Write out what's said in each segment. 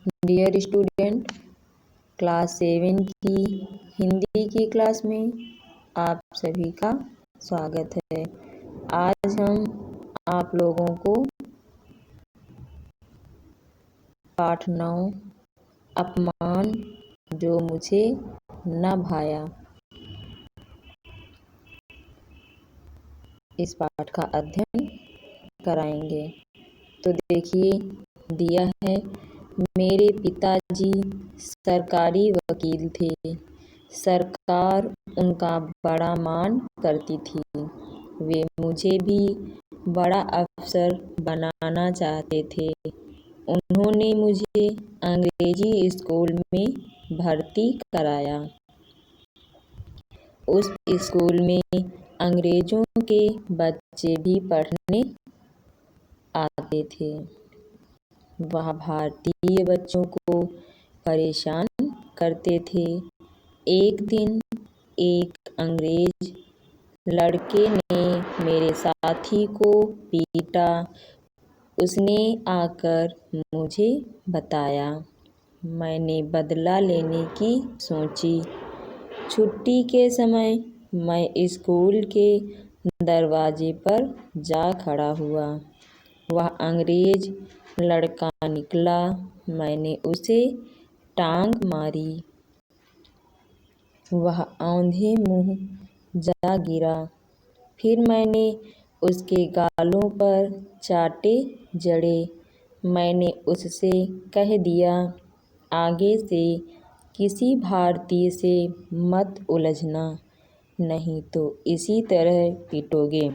Dear student, class 7 की हिंदी की class में आप सभी का स्वागत है। आज हम आप लोगों को पाठ 9 अपमान जो मुझे न भाया इस पाठ का अध्ययन कराएंगे। तो देखिए, दिया है, मेरे पिताजी सरकारी वकील थे। सरकार उनका बड़ा मान करती थी। वे मुझे भी बड़ा अफसर बनाना चाहते थे। उन्होंने मुझे अंग्रेजी स्कूल में भर्ती कराया। उस स्कूल में अंग्रेजों के बच्चे भी पढ़ने आते थे। वह भारतीय बच्चों को परेशान करते थे। एक दिन एक अंग्रेज लड़के ने मेरे साथी को पीटा। उसने आकर मुझे बताया। मैंने बदला लेने की सोची। छुट्टी के समय मैं स्कूल के दरवाजे पर जा खड़ा हुआ। वह अंग्रेज लड़का निकला। मैंने उसे टांग मारी। वह औंधे मुँह जा गिरा। फिर मैंने उसके गालों पर चाटे जड़े। मैंने उससे कह दिया, आगे से किसी भारतीय से मत उलझना, नहीं तो इसी तरह पीटोगे।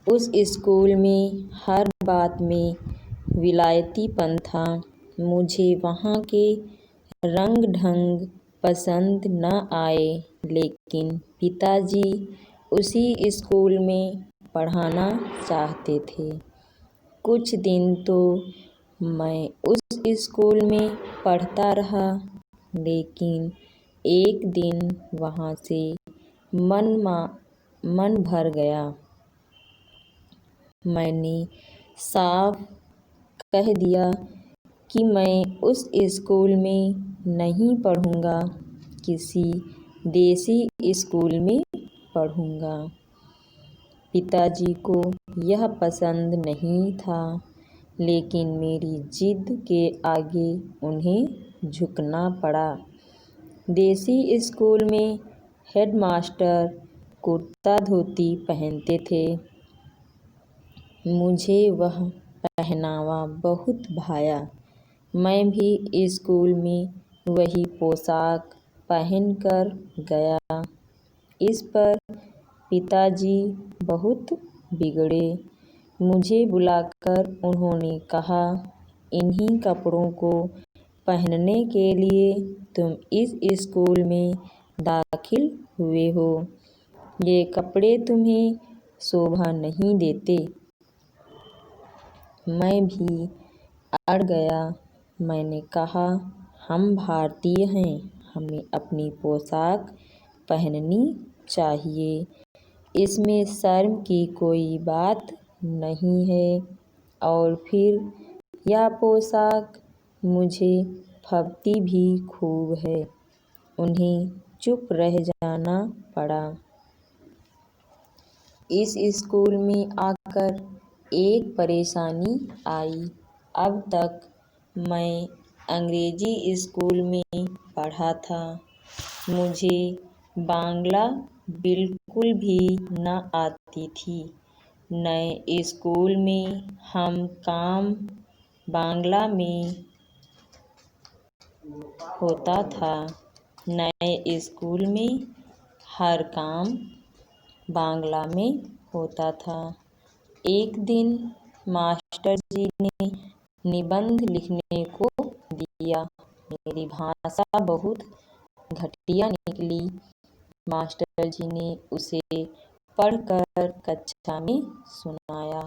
उस स्कूल में हर बात में विलायतीपन था। मुझे वहाँ के रंग ढंग पसंद न आए, लेकिन पिताजी उसी स्कूल में पढ़ाना चाहते थे। कुछ दिन तो मैं उस स्कूल में पढ़ता रहा, लेकिन एक दिन वहाँ से मन भर गया। मैंने साफ कह दिया कि मैं उस स्कूल में नहीं पढ़ूँगा, किसी देसी स्कूल में पढ़ूँगा। पिताजी को यह पसंद नहीं था, लेकिन मेरी जिद के आगे उन्हें झुकना पड़ा। देसी स्कूल में हेडमास्टर कुर्ता धोती पहनते थे। मुझे वह पहनावा बहुत भाया। मैं भी स्कूल में वही पोशाक पहनकर गया। इस पर पिताजी बहुत बिगड़े। मुझे बुलाकर उन्होंने कहा, इन्हीं कपड़ों को पहनने के लिए तुम इस स्कूल में दाखिल हुए हो। ये कपड़े तुम्हें शोभा नहीं देते। मैं भी अड़ गया। मैंने कहा, हम भारतीय हैं, हमें अपनी पोशाक पहननी चाहिए। इसमें शर्म की कोई बात नहीं है। और फिर यह पोशाक मुझे फबती भी खूब है। उन्हें चुप रह जाना पड़ा। इस स्कूल में आकर एक परेशानी आई। अब तक मैं अंग्रेजी स्कूल में पढ़ा था। मुझे बांग्ला बिल्कुल भी न आती थी। नए स्कूल में हम काम बांग्ला में होता था। नए स्कूल में हर काम बांग्ला में होता था। एक दिन मास्टर जी ने निबंध लिखने को दिया। मेरी भाषा बहुत घटिया निकली। मास्टर जी ने उसे पढ़कर कक्षा में सुनाया।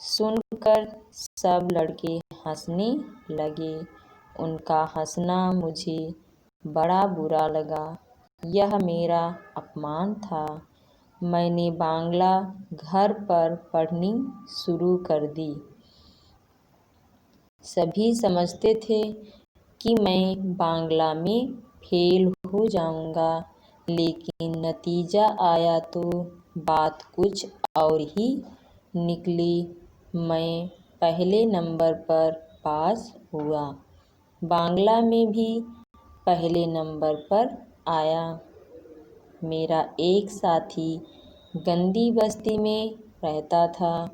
सुनकर सब लड़के हंसने लगे। उनका हंसना मुझे बड़ा बुरा लगा। यह मेरा अपमान था। मैंने बांग्ला घर पर पढ़नी शुरू कर दी। सभी समझते थे कि मैं बांग्ला में फेल हो जाऊंगा, लेकिन नतीजा आया तो बात कुछ और ही निकली। मैं पहले नंबर पर पास हुआ, बांग्ला में भी पहले नंबर पर आया। मेरा एक साथी गंदी बस्ती में रहता था।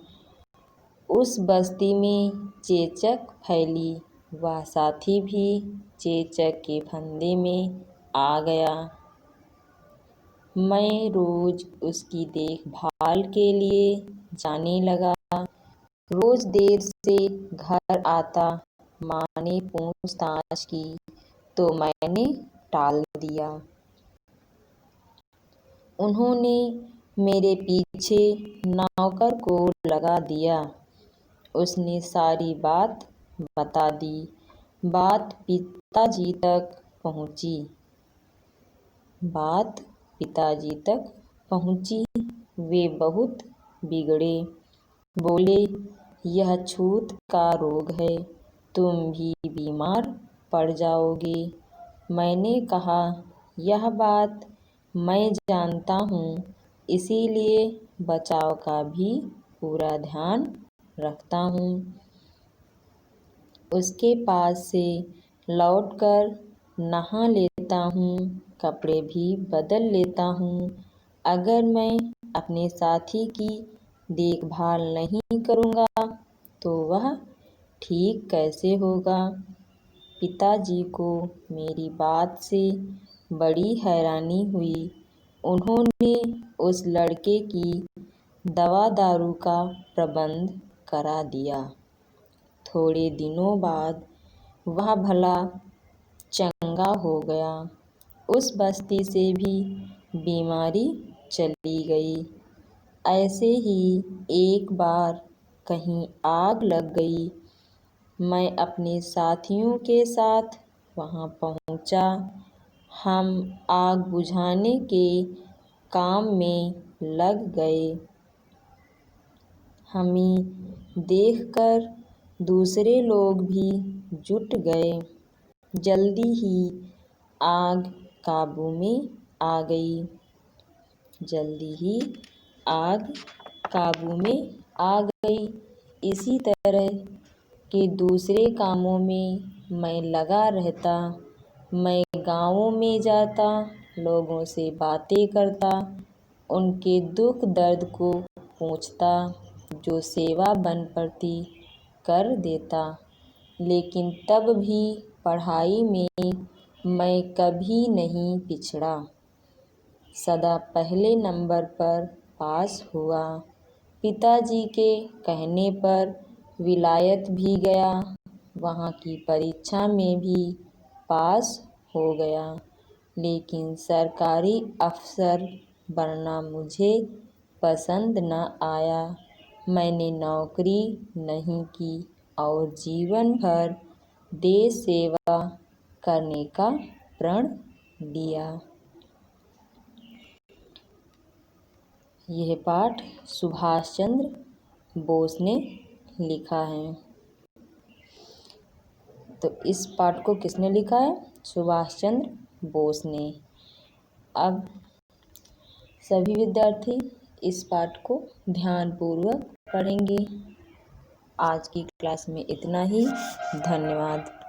उस बस्ती में चेचक फैली, वह साथी भी चेचक के फंदे में आ गया। मैं रोज उसकी देखभाल के लिए जाने लगा। रोज देर से घर आता, माँ ने पूछताछ की तो मैंने टाल दिया। उन्होंने मेरे पीछे नौकर को लगा दिया। उसने सारी बात बता दी। बात पिताजी तक पहुंची। वे बहुत बिगड़े। बोले, यह छूत का रोग है, तुम भी बीमार पड़ जाओगे। मैंने कहा, यह बात मैं जानता हूँ, इसीलिए बचाव का भी पूरा ध्यान रखता हूँ। उसके पास से लौटकर नहा लेता हूँ, कपड़े भी बदल लेता हूँ। अगर मैं अपने साथी की देखभाल नहीं करूँगा तो वह ठीक कैसे होगा। पिताजी को मेरी बात से बड़ी हैरानी हुई। उन्होंने उस लड़के की दवा दारू का प्रबंध करा दिया। थोड़े दिनों बाद वह भला चंगा हो गया। उस बस्ती से भी बीमारी चली गई। ऐसे ही एक बार कहीं आग लग गई। मैं अपने साथियों के साथ वहां पहुंचा। हम आग बुझाने के काम में लग गए। हमें देखकर दूसरे लोग भी जुट गए। जल्दी ही आग काबू में आ गई। इसी तरह के दूसरे कामों में मैं लगा रहता। मैं गाँवों में जाता, लोगों से बातें करता, उनके दुख दर्द को पूछता, जो सेवा बन पड़ती कर देता। लेकिन तब भी पढ़ाई में मैं कभी नहीं पिछड़ा, सदा पहले नंबर पर पास हुआ। पिताजी के कहने पर विलायत भी गया, वहाँ की परीक्षा में भी पास हो गया। लेकिन सरकारी अफसर बनना मुझे पसंद न आया। मैंने नौकरी नहीं की और जीवन भर देश सेवा करने का प्रण लिया। यह पाठ सुभाष चंद्र बोस ने लिखा है। तो इस पाठ को किसने लिखा है? सुभाष चंद्र बोस ने। अब सभी विद्यार्थी इस पाठ को ध्यानपूर्वक पढ़ेंगे। आज की क्लास में इतना ही। धन्यवाद।